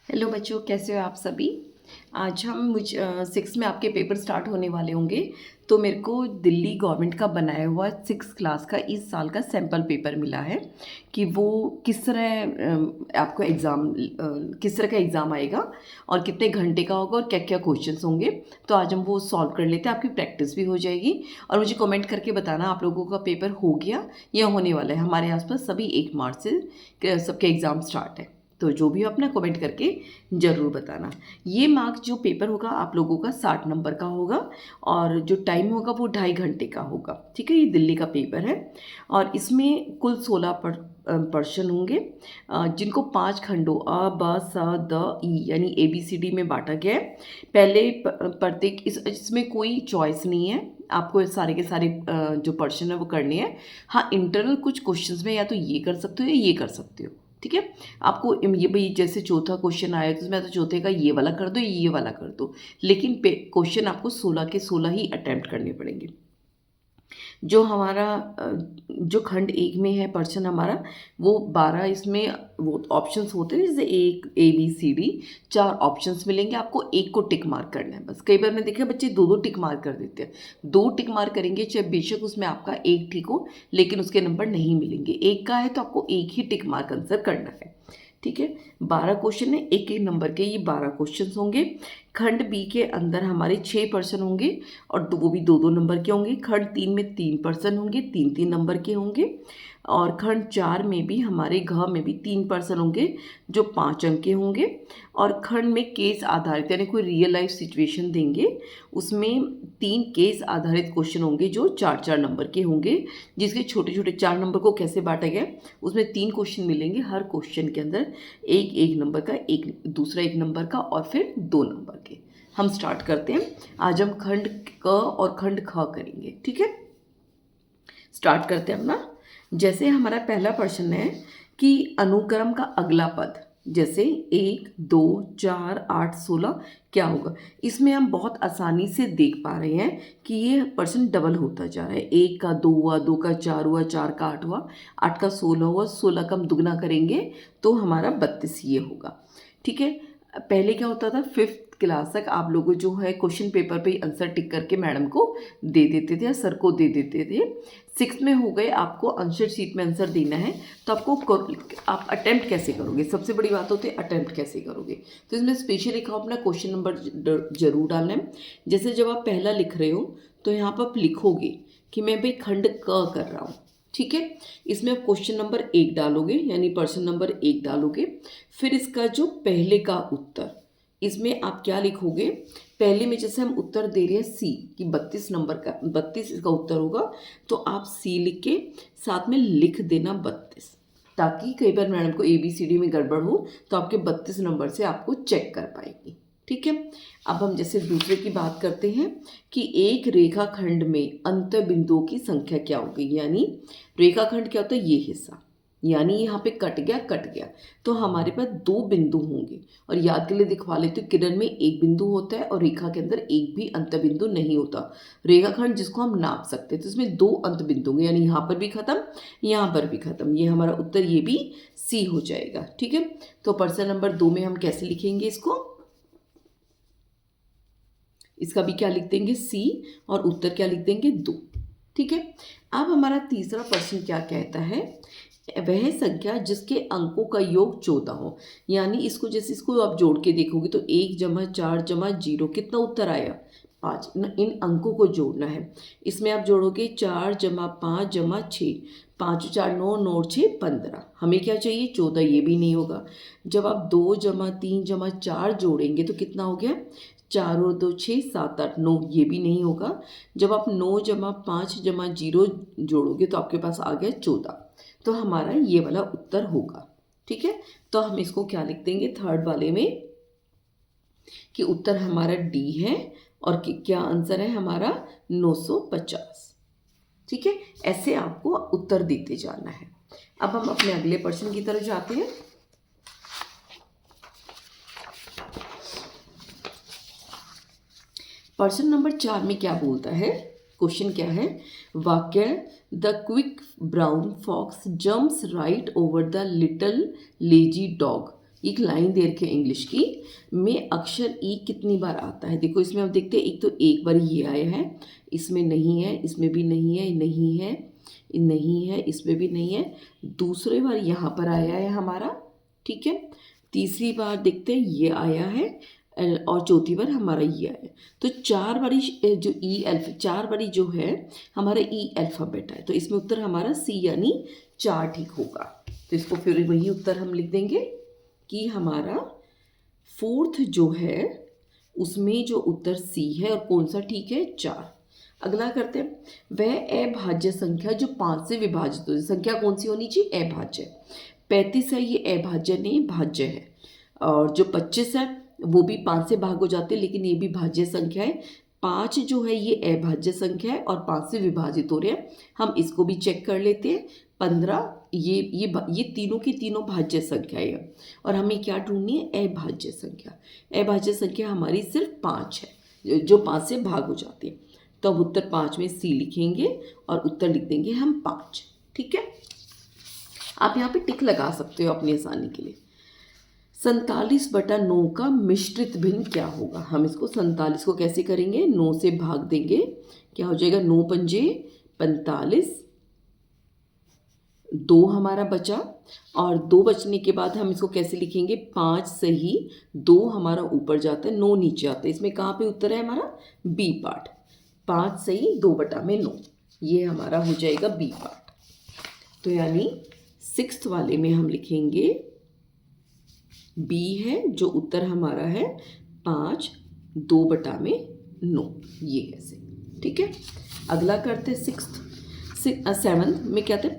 Hello बच्चों, कैसे हो आप सभी। आज हम सिक्स में आपके पेपर स्टार्ट होने वाले होंगे। तो मेरे को दिल्ली गवर्नमेंट का बनाया हुआ सिक्स क्लास का इस साल का सैम्पल पेपर मिला है कि वो किस तरह आपको किस तरह का एग्ज़ाम आएगा और कितने घंटे का होगा और क्या क्या क्वेश्चंस होंगे। तो आज हम वो सॉल्व कर लेते हैं, आपकी प्रैक्टिस भी हो जाएगी। और मुझे कमेंट करके बताना आप लोगों का पेपर हो गया या होने वाला है। हमारे आसपास सभी 1 मार्च से सबके एग्ज़ाम स्टार्ट है, तो जो भी हो अपना कमेंट करके ज़रूर बताना। ये मार्क्स जो पेपर होगा आप लोगों का 60 नंबर का होगा और जो टाइम होगा वो 2.5 घंटे का होगा। ठीक है, ये दिल्ली का पेपर है और इसमें कुल 16 पर्सन होंगे जिनको 5 खंडों अ ब स द ई यानी ABCD में बांटा गया है। पहले प्रत्येक इसमें कोई चॉइस नहीं है, आपको सारे के सारे जो पर्सन है वो करने हैं। हाँ, इंटरनल कुछ क्वेश्चंस में या तो ये कर सकते हो या ये कर सकते हो। ठीक है, आपको ये भाई जैसे चौथा क्वेश्चन आया तो उसमें तो चौथे का ये वाला कर दो, ये वाला कर दो, लेकिन क्वेश्चन आपको 16 के 16 ही अटेम्प्ट करने पड़ेंगे। जो हमारा जो खंड एक में है पर्सन हमारा, वो 12 इसमें वो ऑप्शंस होते हैं, जैसे एक ABCD 4 ऑप्शंस मिलेंगे, आपको एक को टिक मार्क करना है बस। कई बार मैंने देखा बच्चे दो दो टिक मार्क कर देते हैं। 2 टिक मार्क करेंगे, चाहे बेशक उसमें आपका एक ठीक हो, लेकिन उसके नंबर नहीं मिलेंगे। एक का है तो आपको एक ही टिक मार्क आंसर करना है। ठीक है, 12 क्वेश्चन है, एक एक नंबर के ये 12 क्वेश्चन होंगे। खंड बी के अंदर हमारे 6 पर्सन होंगे और वो भी 2-2 नंबर के होंगे। खंड 3 में 3 पर्सन होंगे, 3-3 नंबर के होंगे। और खंड 4 में भी हमारे घ में भी 3 पर्सन होंगे जो 5 अंक के होंगे। और खंड में केस आधारित यानी कोई रियल लाइफ सिचुएशन देंगे, उसमें 3 केस आधारित क्वेश्चन होंगे जो 4-4 नंबर के होंगे। जिसके छोटे छोटे 4 नंबर को कैसे बांटा गया, उसमें 3 क्वेश्चन मिलेंगे, हर क्वेश्चन के अंदर एक एक नंबर का, एक दूसरा एक नंबर का और फिर 2 नंबर के। हम स्टार्ट करते हैं। आज हम खंड क और खंड ख करेंगे। ठीक है, स्टार्ट करते हैं अपना। जैसे हमारा पहला प्रश्न है कि अनुक्रम का अगला पद, जैसे 1, 2, 4, 8, 16 क्या होगा। इसमें हम बहुत आसानी से देख पा रहे हैं कि ये प्रश्न डबल होता जा रहा है। 1 का 2 हुआ, 2 का 4 हुआ, 4 का 8 हुआ, 8 का 16 हुआ, 16 का हम दुगना करेंगे तो हमारा 32 ये होगा। ठीक है, पहले क्या होता था, 5th क्लास तक आप लोग जो है क्वेश्चन पेपर पे आंसर टिक करके मैडम को दे देते थे या सर को दे देते थे। 6th में हो गए, आपको आंसर शीट में आंसर देना है, तो आप अटेम्प्ट कैसे करोगे, सबसे बड़ी बात होती है अटेम्प्ट कैसे करोगे। तो इसमें स्पेशल लिखा हो अपना क्वेश्चन नंबर जरूर डालना है। जैसे जब आप पहला लिख रहे हो तो यहाँ पर आप लिखोगे कि मैं भाई खंड क कर रहा हूँ। ठीक है, इसमें आप क्वेश्चन नंबर 1 डालोगे यानी पर्सन नंबर 1 डालोगे। फिर इसका जो पहले का उत्तर, इसमें आप क्या लिखोगे, पहले में जैसे हम उत्तर दे रहे हैं C कि 32 नंबर का 32 इसका उत्तर होगा, तो आप C लिख के साथ में लिख देना 32, ताकि कई बार मैडम को ABCD में गड़बड़ हो तो आपके 32 नंबर से आपको चेक कर पाएगी। ठीक है, अब हम जैसे दूसरे की बात करते हैं कि एक रेखाखंड में अंत बिंदुओं की संख्या क्या होगी। यानी रेखाखंड क्या होता है, ये हिस्सा, यानी यहाँ पे कट गया तो हमारे पास 2 बिंदु होंगे। और याद के लिए दिखवा लेते हो, किरण में एक बिंदु होता है और रेखा के अंदर एक भी अंत बिंदु नहीं होता। रेखाखंड जिसको हम नाप सकते हैं, तो इसमें 2 अंत बिंदु होंगे, यानी यहाँ पर भी खत्म, यहाँ पर भी खत्म। ये हमारा उत्तर ये भी C हो जाएगा। ठीक है, तो प्रश्न नंबर 2 में हम कैसे लिखेंगे इसको, इसका भी क्या लिख देंगे C और उत्तर क्या लिख देंगे 2। ठीक है, अब हमारा तीसरा प्रश्न क्या कहता है, वह संख्या जिसके अंकों का योग 14 हो। यानी इसको जैसे इसको आप जोड़ के देखोगे तो 1 जमा 4 जमा 0 कितना उत्तर आया, 5। इन अंकों को जोड़ना है। इसमें आप जोड़ोगे 4 जमा 5 जमा 6, 5 4 9, 9 6 15। हमें क्या चाहिए 14, ये भी नहीं होगा। जब आप 2 जमा 3 जमा 4 जोड़ेंगे तो कितना हो गया, 4 और 2 6 7 8 9, ये भी नहीं होगा। जब आप 9 जमा 5 जमा 0 जोड़ोगे तो आपके पास आ गया 14, तो हमारा ये वाला उत्तर होगा। ठीक है, तो हम इसको क्या लिख देंगे थर्ड वाले में कि उत्तर हमारा D है और क्या आंसर है हमारा 950। ठीक है, ऐसे आपको उत्तर देते जाना है। अब हम अपने अगले प्रश्न की तरफ जाते हैं। प्रश्न नंबर 4 में क्या बोलता है, क्वेश्चन क्या है, वाक्य the quick brown fox jumps right over the little lazy dog एक लाइन दे रखी है इंग्लिश की, में अक्षर ई कितनी बार आता है। देखो इसमें हम देखते हैं, एक तो एक बार ये आया है, इसमें नहीं है, इसमें भी नहीं है, नहीं है, नहीं है, इसमें भी नहीं है, दूसरी बार यहाँ पर आया है हमारा, ठीक है, तीसरी बार देखते हैं ये आया है, और चौथी बार हमारा ये आया है। तो 4 बारी जो चार बारी जो है हमारा ई अल्फ़ाबेट है, तो इसमें उत्तर हमारा सी यानी 4 ठीक होगा। तो इसको फिर वही उत्तर हम लिख देंगे कि हमारा 4th जो है उसमें जो उत्तर सी है, और कौन सा ठीक है, 4। अगला करते हैं, वह अभाज्य संख्या जो 5 से विभाजित हो, संख्या कौन सी होनी चाहिए, अभाज्य। 35 है, ये अभाज्य नहीं भाज्य है, और जो 25 है वो भी 5 से भाग हो जाते हैं, लेकिन ये भी भाज्य संख्या है। 5 जो है ये अभाज्य संख्या है और 5 से विभाजित हो रहे हैं, हम इसको भी चेक कर लेते हैं। 15 ये तीनों की तीनों भाज्य संख्या है, और हमें क्या ढूंढनी है, अभाज्य संख्या। अभाज्य संख्या हमारी सिर्फ 5 है, जो 5 से भाग हो जाती है। तो अब उत्तर 5 में सी लिखेंगे और उत्तर लिख देंगे हम 5, ठीक है। आप यहाँ पे टिक लगा सकते हो अपनी आसानी के लिए। 47/9 का मिश्रित भिन्न क्या होगा। हम इसको 47 को कैसे करेंगे, 9 से भाग देंगे, क्या हो जाएगा, 9 पंजे 45, 2 हमारा बचा, और 2 बचने के बाद हम इसको कैसे लिखेंगे, 5 सही 2 हमारा ऊपर जाता है, 9 नीचे आता है। इसमें कहाँ पे उत्तर है हमारा, बी पार्ट, 5 सही 2/9, ये हमारा हो जाएगा बी पार्ट। तो यानी 6th वाले में हम लिखेंगे बी है, जो उत्तर हमारा है 5 2/9, ये ऐसे, ठीक है। अगला करते हैं 7th में क्या थे,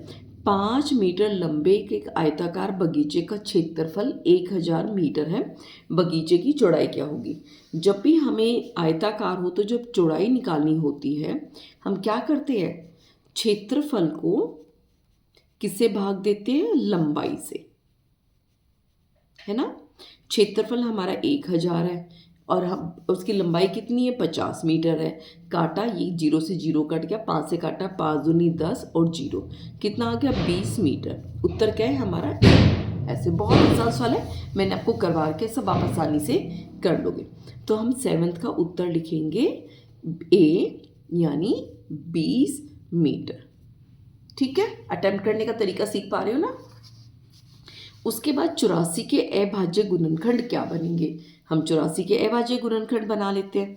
5 मीटर लंबे एक आयताकार बगीचे का क्षेत्रफल 1000 मीटर है, बगीचे की चौड़ाई क्या होगी। जब भी हमें आयताकार हो तो जब चौड़ाई निकालनी होती है, हम क्या करते हैं, क्षेत्रफल को किससे भाग देते हैं, लंबाई से, है ना। क्षेत्रफल हमारा 1000 है और हम उसकी लंबाई कितनी है, 50 मीटर है। काटा, ये 0 से 0 कट गया, 5 से काटा, 5 दूनी 10 और 0 कितना आ गया, 20 मीटर। उत्तर क्या है हमारा, ऐसे बहुत आसान सवाल है, मैंने आपको करवा के सब आप आसानी से कर लोगे। तो हम 7th का उत्तर लिखेंगे ए यानी 20 मीटर, ठीक है। अटेम्प्ट करने का तरीका सीख पा रहे हो ना। उसके बाद 84 के अभाज्य गुणनखंड क्या बनेंगे। हम 84 के अभाज्य गुणनखंड बना लेते हैं।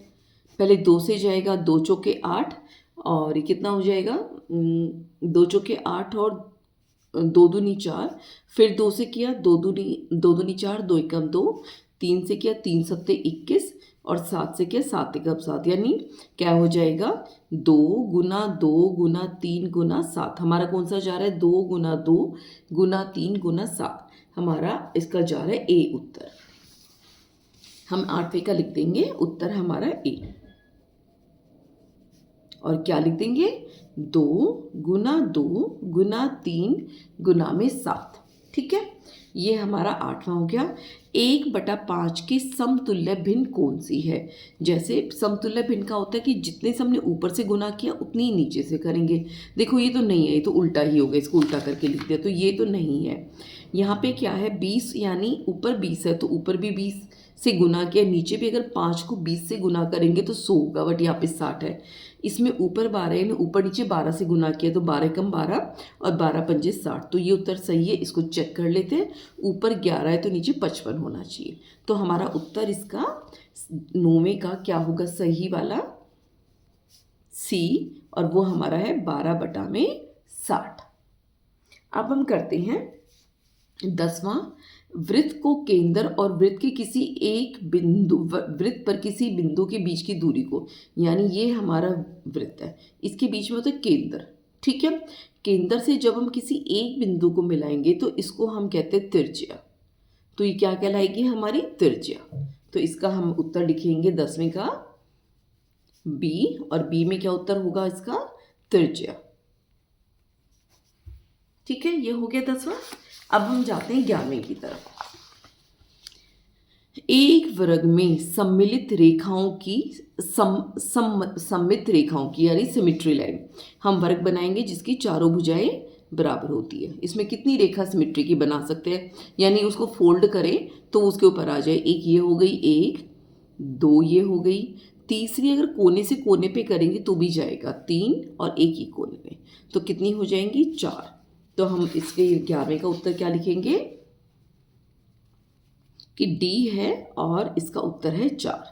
पहले 2 से जाएगा, 2 चौके 8, और ये कितना हो जाएगा, 2 चौके 8 और 2 दूनी 4, फिर 2 से किया, 2 दूनी 4, 2 एकम 2, 3 से किया, 3 सत्ते 21, और 7 से किया, 7 एकम 7, यानी क्या हो जाएगा, 2 गुना 2 गुना 3 गुना 7। हमारा कौन सा जा रहा है, 2 गुना 2 गुना 3 गुना 7, हमारा इसका जा रहा है ए उत्तर। हम 8वें का लिख देंगे उत्तर हमारा ए, और क्या लिख देंगे, 2 गुना 2 गुना 3 गुना में 7, ठीक है। ये हमारा 8वां हो गया। 1/5 की समतुल्य भिन्न कौन सी है। जैसे समतुल्य भिन्न का होता है कि जितने से हमने ऊपर से गुना किया उतनी ही नीचे से करेंगे। देखो ये तो नहीं है, ये तो उल्टा ही हो गया, इसको उल्टा करके लिख दिया, तो ये तो नहीं है। यहाँ पे क्या है, 20 यानी ऊपर 20 है तो ऊपर भी 20 से गुना किया, नीचे भी अगर 5 को 20 से गुना करेंगे तो 100 होगा, बट यहाँ पे 60 है। इसमें ऊपर 12 है, ऊपर नीचे 12 से गुना किया तो 12 कम 12 और 12 पंजे 60, तो ये उत्तर सही है। इसको चेक कर लेते हैं, ऊपर 11 है तो नीचे 55 होना चाहिए। तो हमारा उत्तर इसका 9वें का क्या होगा, सही वाला सी, और वो हमारा है 12/60। अब हम करते हैं 10वां, वृत्त को केंद्र और वृत्त के किसी एक बिंदु, वृत्त पर किसी बिंदु के बीच की दूरी को, यानी ये हमारा वृत्त है, इसके बीच में होता है केंद्र, ठीक है। केंद्र से जब हम किसी एक बिंदु को मिलाएंगे तो इसको हम कहते हैं त्रिज्या। तो ये क्या कहलाएगी, हमारी त्रिज्या। तो इसका हम उत्तर लिखेंगे 10वें का बी, और बी में क्या उत्तर होगा इसका, त्रिज्या, ठीक है। ये हो गया 10वां। अब हम जाते हैं 11वें की तरफ। एक वर्ग में सम्मिलित रेखाओं की सममित रेखाओं की यानी सिमेट्री लाइन, हम वर्ग बनाएंगे जिसकी चारों भुजाएं बराबर होती है। इसमें कितनी रेखा सिमेट्री की बना सकते हैं, यानी उसको फोल्ड करें तो उसके ऊपर आ जाए। एक ये हो गई, एक, दो ये हो गई, तीसरी अगर कोने से कोने पे करेंगे तो भी जाएगा, तीन, और एक ही कोने में, तो कितनी हो जाएंगी, चार। तो हम इसके 11वें का उत्तर क्या लिखेंगे कि डी है और इसका उत्तर है 4।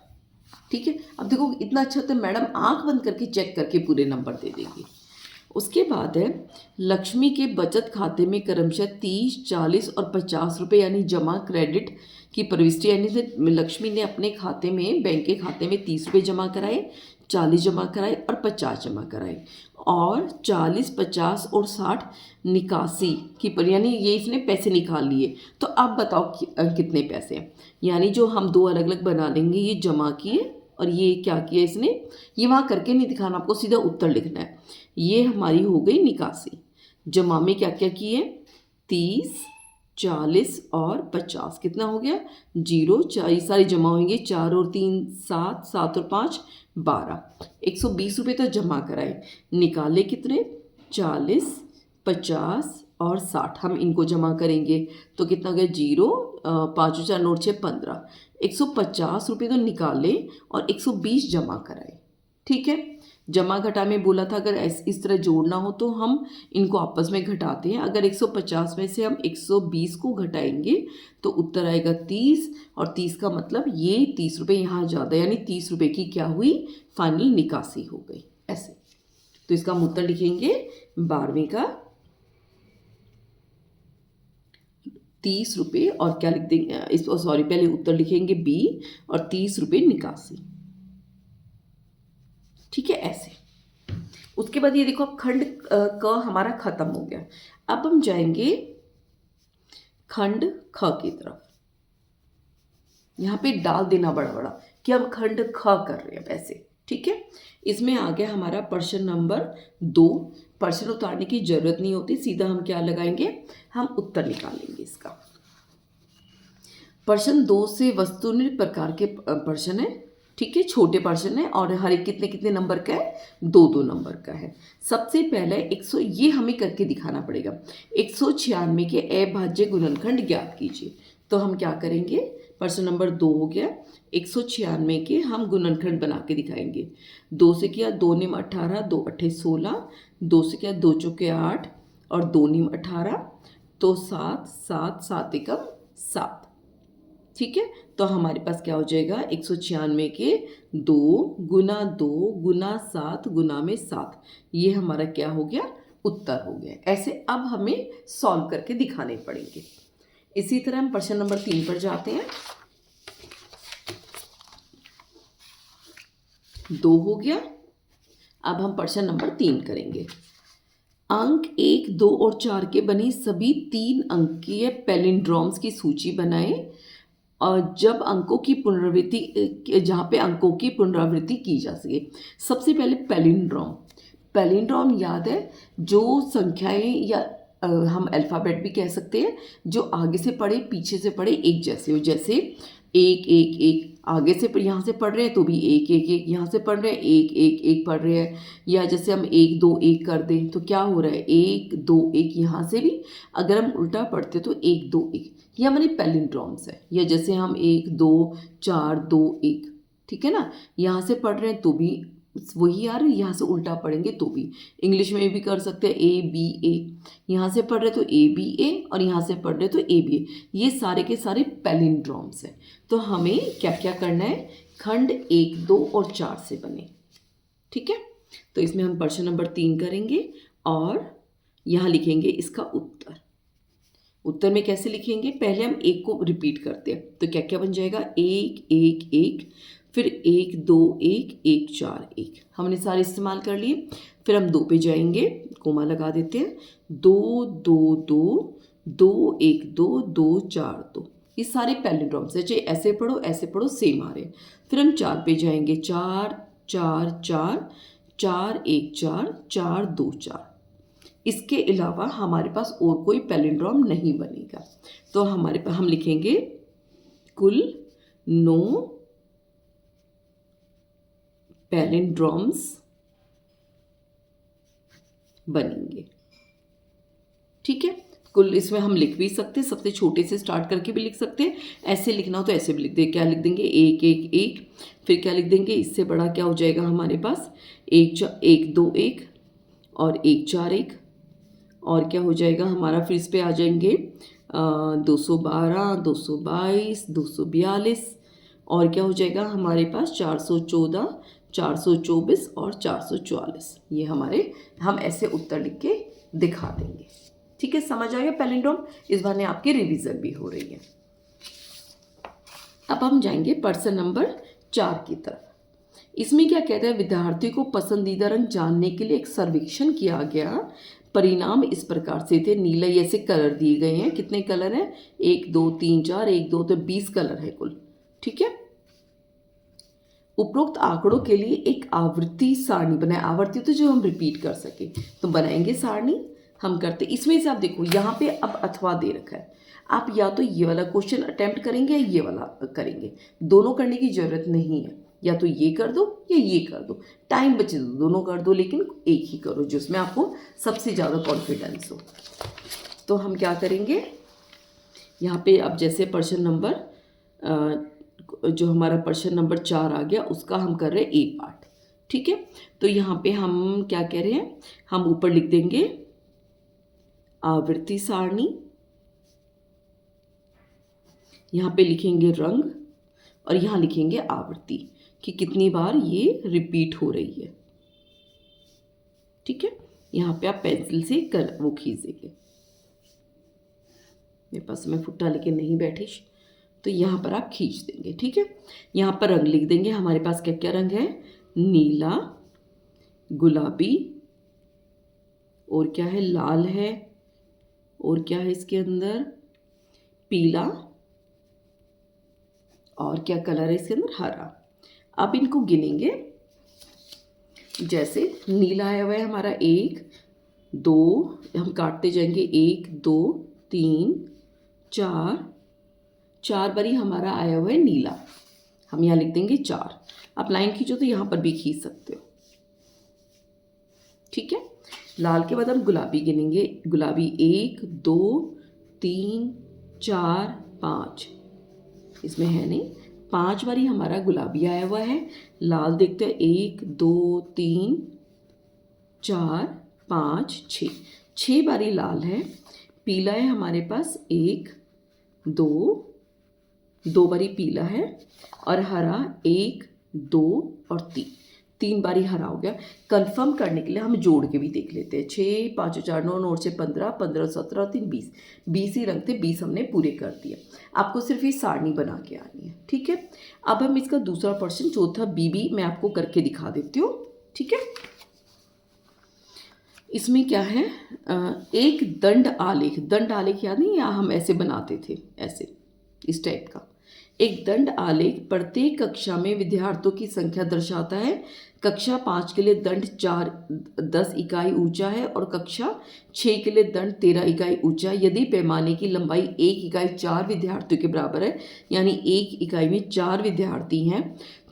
ठीक है, अब देखो इतना अच्छा तो मैडम आंख बंद करके चेक करके पूरे नंबर दे देंगी। उसके बाद है लक्ष्मी के बचत खाते में क्रमशः 30, 40 और 50 रुपये यानी जमा क्रेडिट की प्रविष्टि, यानी लक्ष्मी ने अपने खाते में, बैंक के खाते में 30 रुपये जमा कराए, 40 जमा कराए और 50 जमा कराए, और 40, 50 और 60 निकासी की पर, यानी ये इसने पैसे निकाल लिए। तो अब बताओ कितने पैसे हैं, यानी जो हम दो अलग अलग बना लेंगे, ये जमा किए और ये क्या किया इसने, ये वहाँ करके नहीं दिखाना, आपको सीधा उत्तर लिखना है। ये हमारी हो गई निकासी। जमा में क्या क्या किए, 30, 40 और 50, कितना हो गया, 0, 4, ये सारी जमा होंगे, 4 और 3 7, 7 और 5 12, 120 रुपये तो जमा कराए, निकाले कितने, 40, 50 और 60, हम इनको जमा करेंगे तो कितना हो गया, 0, 5 4 नोट 6 15, 150 रुपये तो निकाले और 120 जमा कराए। ठीक है, जमा घटा में बोला था अगर इस तरह जोड़ना हो तो हम इनको आपस में घटाते हैं। अगर 150 में से हम 120 को घटाएंगे तो उत्तर आएगा 30, और 30 का मतलब ये 30 रुपये यहाँ ज़्यादा, यानी 30 रुपये की क्या हुई, फाइनल निकासी हो गई। ऐसे तो इसका हम उत्तर लिखेंगे 12वें का 30 रुपये, और क्या लिख देंगे इसको, सॉरी पहले उत्तर लिखेंगे बी और 30 रुपये निकासी। ठीक है, ऐसे। उसके बाद ये देखो खंड क हमारा खत्म हो गया। अब हम जाएंगे खंड ख की तरफ। यहाँ पे डाल देना बड़ा बड़ा कि हम खंड ख कर रहे हैं वैसे। ठीक है, इसमें आ गया हमारा प्रश्न नंबर 2। प्रश्न उतारने की जरूरत नहीं होती, सीधा हम क्या लगाएंगे, हम उत्तर निकालेंगे इसका। प्रश्न 2 से वस्तुनिष्ठ प्रकार के प्रश्न है। ठीक है, छोटे प्रश्न है और हर एक कितने कितने नंबर का है, 2-2 नंबर का है। सबसे पहले 100, ये हमें करके दिखाना पड़ेगा। 196 के अभाज्य गुणनखंड ज्ञात कीजिए। तो हम क्या करेंगे, प्रश्न नंबर 2 हो गया, 196 के हम गुणनखंड बना के दिखाएंगे। 2 से किया, 2 निम 18, 2 अट्ठे 16, 2 से किया 2 चौके 8 और 2 निम 18, तो 7, 7, 7 एकम 7। ठीक है, तो हमारे पास क्या हो जाएगा, 196 के 2 गुना 2 गुना 7 गुना में 7, ये हमारा क्या हो गया, उत्तर हो गया। ऐसे अब हमें सॉल्व करके दिखाने पड़ेंगे। इसी तरह हम प्रश्न नंबर 3 पर जाते हैं। 2 हो गया, अब हम प्रश्न नंबर 3 करेंगे। अंक 1, 2 और 4 के बनी सभी 3 अंकीय पैलिंड्रोम्स की सूची बनाएं, और जब अंकों की पुनरावृत्ति, जहाँ पे अंकों की पुनरावृत्ति की जा सके। सबसे पहले पैलिंड्रोम। पैलिंड्रोम याद है, जो संख्याएं या हम अल्फ़ाबेट भी कह सकते हैं, जो आगे से पढ़े पीछे से पढ़े एक जैसे हो। जैसे 1 1 1 आगे से यहाँ से पढ़ रहे हैं तो भी 1 1 1, यहाँ से पढ़ रहे हैं 1 1 1 पढ़ रहे हैं। या जैसे हम 1 2 1 कर दें तो क्या हो रहा है, 1 2 1, यहाँ से भी अगर हम उल्टा पढ़ते तो 1 2 1, ये हमारे पैलिंड्रोम्स है। या जैसे हम 1 2 4 2 1, ठीक है ना, यहाँ से पढ़ रहे हैं तो भी वही आ रहा है, यहाँ से उल्टा पढ़ेंगे तो भी। इंग्लिश में भी कर सकते हैं ए बी ए, यहाँ से पढ़ रहे तो ए बी ए और यहाँ से पढ़ रहे तो ए बी ए, ये सारे के सारे पैलिंड्रोम्स हैं। तो हमें क्या क्या करना है, खंड 1 2 और 4 से बने। ठीक है, तो इसमें हम प्रश्न नंबर 3 करेंगे और यहाँ लिखेंगे इसका उत्तर। उत्तर में कैसे लिखेंगे, पहले हम 1 को रिपीट करते हैं तो क्या क्या बन जाएगा, 1 1 1, फिर 1 2 1 1 4 1, हमने सारे इस्तेमाल कर लिए। फिर हम 2 पे जाएंगे, कोमा लगा देते हैं, 2 2 2 2 1 2 2 4 2, ये सारे पैलिंड्रोम्स है। चाहे ऐसे पढ़ो सेम आ रहे हैं। फिर हम 4 पे जाएंगे, 4 4 4 4 1 4 4 2 4। इसके अलावा हमारे पास और कोई पैलिंड्रोम नहीं बनेगा। तो हमारे पास हम लिखेंगे कुल 9 पैलिंड्रोम्स बनेंगे। ठीक है। कुल इसमें हम लिख भी सकते हैं, सबसे छोटे से स्टार्ट करके भी लिख सकते हैं, ऐसे लिखना हो तो ऐसे भी लिख दें। क्या लिख देंगे, एक एक एक, फिर क्या लिख देंगे, इससे बड़ा क्या हो जाएगा हमारे पास, एक दो एक और एक चार एक, और क्या हो जाएगा हमारा, फिर इस पे आ जाएंगे 212, 222, 242, और क्या हो जाएगा हमारे पास 414, 424 और 444। ये हमारे, हम ऐसे उत्तर लिख के दिखा देंगे। ठीक है, समझ आएगा पैलिंड्रोम। इस बार ने आपकी रिवीजन भी हो रही है। अब हम जाएंगे प्रश्न नंबर 4 की तरफ। इसमें क्या कहता है, विद्यार्थी को पसंदीदा रंग जानने के लिए एक सर्वेक्षण किया गया। परिणाम इस प्रकार से थे, नीला, ऐसे कलर दिए गए हैं। कितने कलर हैं, 1 2 3 4, 1 2 तो 20 कलर है कुल। ठीक है, उपरोक्त आंकड़ों के लिए एक आवृत्ति सारणी बनाए। आवृत्ति तो जो हम रिपीट कर सके, तो बनाएंगे सारणी हम करते। इसमें से आप देखो यहाँ पे अब अथवा दे रखा है, आप या तो ये वाला क्वेश्चन अटेम्प्ट करेंगे या ये वाला करेंगे, दोनों करने की जरूरत नहीं है। या तो ये कर दो या ये कर दो, टाइम बचे तो दोनों कर दो, लेकिन एक ही करो जिसमें आपको सबसे ज़्यादा कॉन्फिडेंस हो। तो हम क्या करेंगे यहाँ पे, अब जैसे प्रश्न नंबर जो हमारा प्रश्न नंबर 4 आ गया, उसका हम कर रहे हैं ए पार्ट। ठीक है, तो यहाँ पे हम क्या कह रहे हैं, हम ऊपर लिख देंगे आवृत्ति सारणी, यहाँ पे लिखेंगे रंग, और यहाँ लिखेंगे आवृत्ति कि कितनी बार ये रिपीट हो रही है। ठीक है, यहाँ पे आप पेंसिल से कर वो खींच देंगे। मेरे पास मैं फुट्टा लेके नहीं बैठी, तो यहाँ पर आप खींच देंगे। ठीक है, यहाँ पर रंग लिख देंगे। हमारे पास क्या क्या रंग है, नीला, गुलाबी, और क्या है, लाल है, और क्या है इसके अंदर, पीला, और क्या कलर है इसके अंदर, हरा। अब इनको गिनेंगे, जैसे नीला आया हुआ है हमारा 1 2, हम काटते जाएंगे 1 2 3 4, 4 बारी हमारा आया हुआ है नीला, हम यहाँ लिख देंगे 4। आप लाइन खींचो तो यहाँ पर भी खींच सकते हो। ठीक है, लाल के बाद हम गुलाबी गिनेंगे, गुलाबी 1 2 3 4 5, इसमें है नहीं, 5 बारी हमारा गुलाबी आया हुआ है। लाल देखते हैं, 1 2 3 4 5 6, 6 बारी लाल है। पीला है हमारे पास 1 2, 2 बारी पीला है, और हरा 1 2 और 3 बारी हरा हो गया। कंफर्म करने के लिए हम जोड़ के भी देख लेते हैं, 6 5 4 9 9 से 15 15 17 3 20, 20 ही रंग थे, 20 हमने पूरे कर दिए। आपको सिर्फ ये सारणी बना के आनी है। ठीक है, अब हम इसका दूसरा प्रश्न, चौथा बीबी, मैं आपको करके दिखा देती हूँ। ठीक है, इसमें क्या है, एक दंड आलेख, दंड आलेख याद नहीं, या हम ऐसे बनाते थे, ऐसे इस टाइप का एक दंड आलेख प्रत्येक कक्षा में विद्यार्थियों की संख्या दर्शाता है। कक्षा 5 के लिए दंड 10 इकाई ऊंचा है, और कक्षा 6 के लिए दंड 13 इकाई ऊंचा है। यदि पैमाने की लंबाई 1 इकाई 4 विद्यार्थियों के बराबर है, यानी 1 इकाई में 4 विद्यार्थी हैं,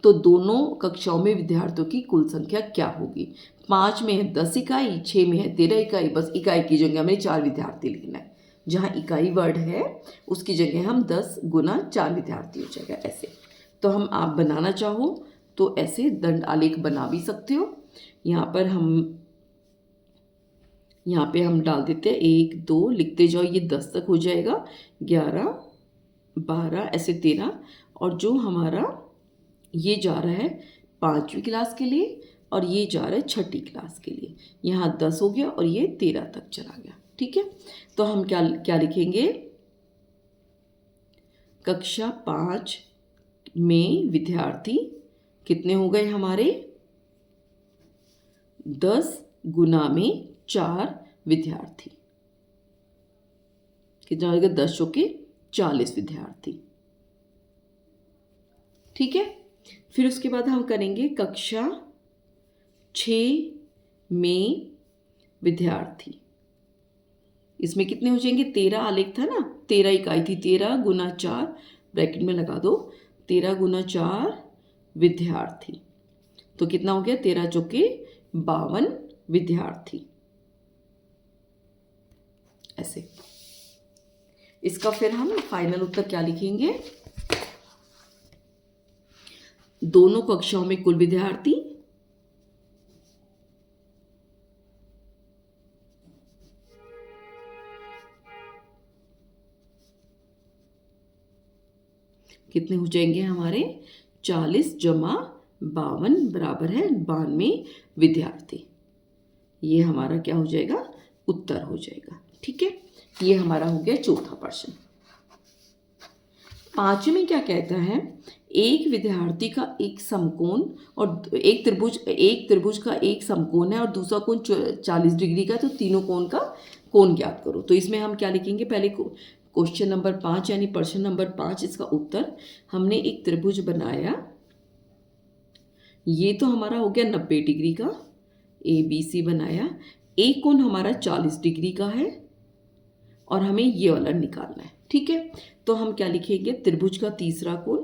तो दोनों कक्षाओं में विद्यार्थियों की कुल संख्या क्या होगी। 5 में है 10 इकाई, 6 में है 13 इकाई, बस इकाई की जगह हमें 4 विद्यार्थी लिखना है। जहाँ इकाई वर्ड है उसकी जगह हम 10 गुना 4 विद्यार्थी हो जाएगा ऐसे। तो हम, आप बनाना चाहो तो ऐसे दंड आलेख बना भी सकते हो। यहाँ पर हम, यहाँ पे हम डाल देते हैं 1 2, लिखते जाओ, ये 10 तक हो जाएगा, 11 12 ऐसे 13, और जो हमारा ये जा रहा है 5वीं क्लास के लिए, और ये जा रहा है 6ठी क्लास के लिए। यहाँ 10 हो गया और ये 13 तक चला गया। ठीक है, तो हम क्या क्या लिखेंगे, कक्षा 5 में विद्यार्थी कितने हो गए हमारे, 10 गुना में 4 विद्यार्थी, कितना हो गया, 10 चौके 40 विद्यार्थी। ठीक है, फिर उसके बाद हम करेंगे कक्षा 6 में विद्यार्थी, इसमें कितने हो जाएंगे, 13 आलेख था ना, 13 इकाई थी, 13 गुना 4 ब्रैकेट में लगा दो, 13 गुना 4 विद्यार्थी, तो कितना हो गया, 13 चौके 52 विद्यार्थी। ऐसे। इसका फिर हम फाइनल उत्तर क्या लिखेंगे, दोनों कक्षाओं में कुल विद्यार्थी कितने हो जाएंगे हमारे, 40 जमा 52 बराबर है 92 विद्यार्थी। ये हमारा क्या हो जाएगा, उत्तर हो जाएगा। ठीक है, ये हमारा हो गया चौथा प्रश्न। पांचवें में क्या कहता है, एक विद्यार्थी का एक समकोण और एक त्रिभुज का एक समकोण है और दूसरा कोण 40 डिग्री का, तो तीनों कोण का कोण ज्ञात करो। तो इसमें हम क्या लिखेंगे, पहले क्वेश्चन नंबर 5 यानी प्रश्न नंबर 5, इसका उत्तर, हमने एक त्रिभुज बनाया, ये तो हमारा हो गया 90 डिग्री का, ABC बनाया, एक कोण हमारा 40 डिग्री का है और हमें ये वाला निकालना है। ठीक है, तो हम क्या लिखेंगे, त्रिभुज का तीसरा कोण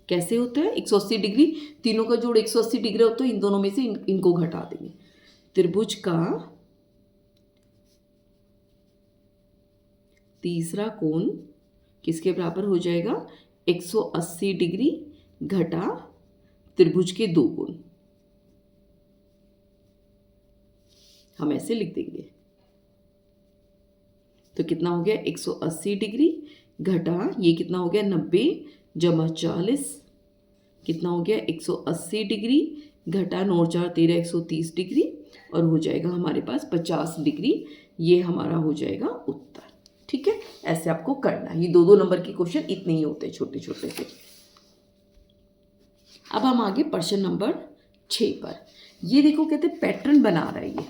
कैसे होता है, 180 डिग्री, तीनों का जोड़ 180 डिग्री होता है, इन दोनों में से इनको घटा देंगे। त्रिभुज का तीसरा कोण किसके बराबर हो जाएगा, 180 डिग्री घटा त्रिभुज के दो कोण, हम ऐसे लिख देंगे। तो कितना हो गया, 180 डिग्री घटा ये कितना हो गया, 90 जमा 40, कितना हो गया, 180 डिग्री घटा 9 4 13 130 डिग्री, और हो जाएगा हमारे पास 50 डिग्री। ये हमारा हो जाएगा उत्तर। ठीक है, ऐसे आपको करना है। ये 2-2 नंबर के क्वेश्चन इतने ही होते हैं, छोटे छोटे से। अब हम आगे प्रश्न नंबर 6 पर। ये देखो, कहते हैं पैटर्न बना रहा है। ये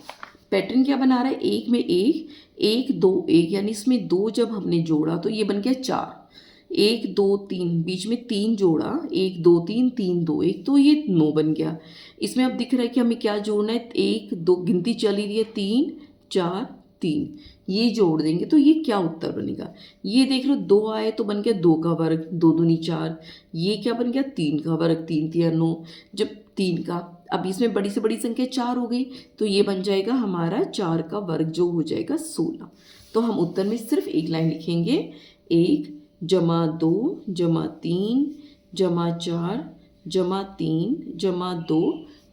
पैटर्न क्या बना रहा है, एक में एक, 1 2 1, यानी इसमें 2 जब हमने जोड़ा तो ये बन गया 4, 1 2 3, बीच में 3 जोड़ा, 1 2 3 3 2 1, तो ये 9 बन गया। इसमें अब दिख रहा है कि हमें क्या जोड़ना है, 1 2 गिनती चली रही है, 3 4 3, ये जोड़ देंगे तो ये क्या उत्तर बनेगा। ये देख लो, 2 आए तो बन गया 2 का वर्ग, 2 दूनी 4, ये क्या बन गया 3 का वर्ग, 3 3 9, जब 3 का, अब इसमें बड़ी से बड़ी संख्या 4 हो गई, तो ये बन जाएगा हमारा 4 का वर्ग, जो हो जाएगा 16। तो हम उत्तर में सिर्फ एक लाइन लिखेंगे, 1 जमा 2 जमा 3 जमा 4 जमा 3 जमा 2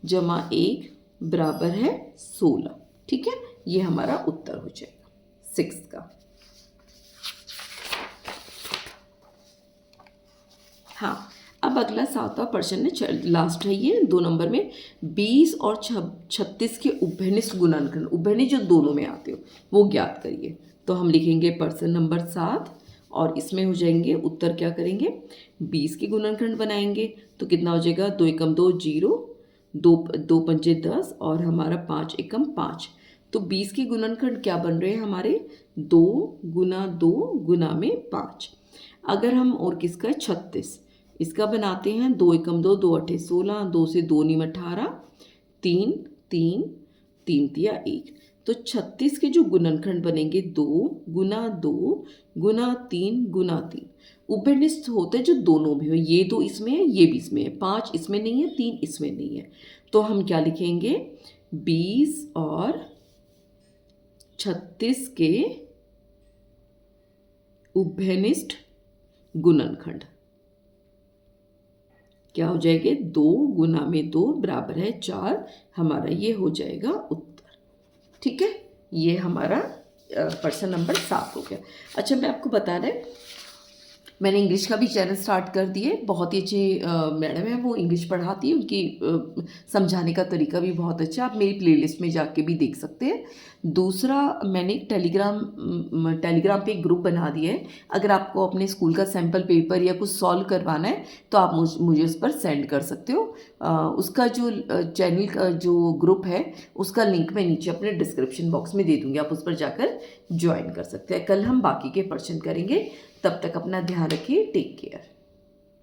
जमा 1 बराबर है 16। ठीक है, ये हमारा उत्तर हो जाएगा 6 का। हाँ, अब अगला 7वां प्रश्न है, लास्ट है ये 2 नंबर में, 20 और 36 के उभयनिष्ठ गुणनखंड, उभयनिष्ठ जो दोनों में आते हो वो ज्ञात करिए। तो हम लिखेंगे प्रश्न नंबर 7 और इसमें हो जाएंगे उत्तर, क्या करेंगे, 20 के गुणनखंड बनाएंगे, तो कितना हो जाएगा, 2 एकम 2 0, 2 पंचे 10 और हमारा 5 एकम 5। तो 20 के गुणनखंड क्या बन रहे हैं हमारे, 2 गुना 2 गुना में 5। अगर हम और किसका है, 36, इसका बनाते हैं, 2 एकम 2, 2 अठे 16, 2 से 2 नीम 18, 3 3 3 तिया 1। तो 36 के जो गुणनखंड बनेंगे, 2 गुना 2 गुना 3 गुना 3, उभयनिष्ठ होते हैं जो दोनों में हो, ये 2 इसमें है, ये भी इसमें है, 5 इसमें नहीं है, 3 इसमें नहीं है। तो हम क्या लिखेंगे, 20 और 36 के उभयनिष्ठ गुणनखंड क्या हो जाएंगे, 2 गुना में 2 बराबर है 4, हमारा ये हो जाएगा उत्तर। ठीक है, ये हमारा प्रश्न नंबर 7 हो गया। अच्छा, मैं आपको बता रहा है, मैंने इंग्लिश का भी चैनल स्टार्ट कर दिए, बहुत ही अच्छी मैडम है, वो इंग्लिश पढ़ाती है, उनकी समझाने का तरीका भी बहुत अच्छा, आप मेरी प्लेलिस्ट में जाके भी देख सकते हैं। दूसरा, मैंने टेलीग्राम पे एक ग्रुप बना दिया है, अगर आपको अपने स्कूल का सैम्पल पेपर या कुछ सॉल्व करवाना है तो आप मुझे उस पर सेंड कर सकते हो। उसका जो चैनल का जो ग्रुप है उसका लिंक मैं नीचे अपने डिस्क्रिप्शन बॉक्स में दे दूँगी, आप उस पर जाकर ज्वाइन कर सकते हैं। कल हम बाकी के प्रश्न करेंगे, तब तक अपना ध्यान रखिए, टेक केयर।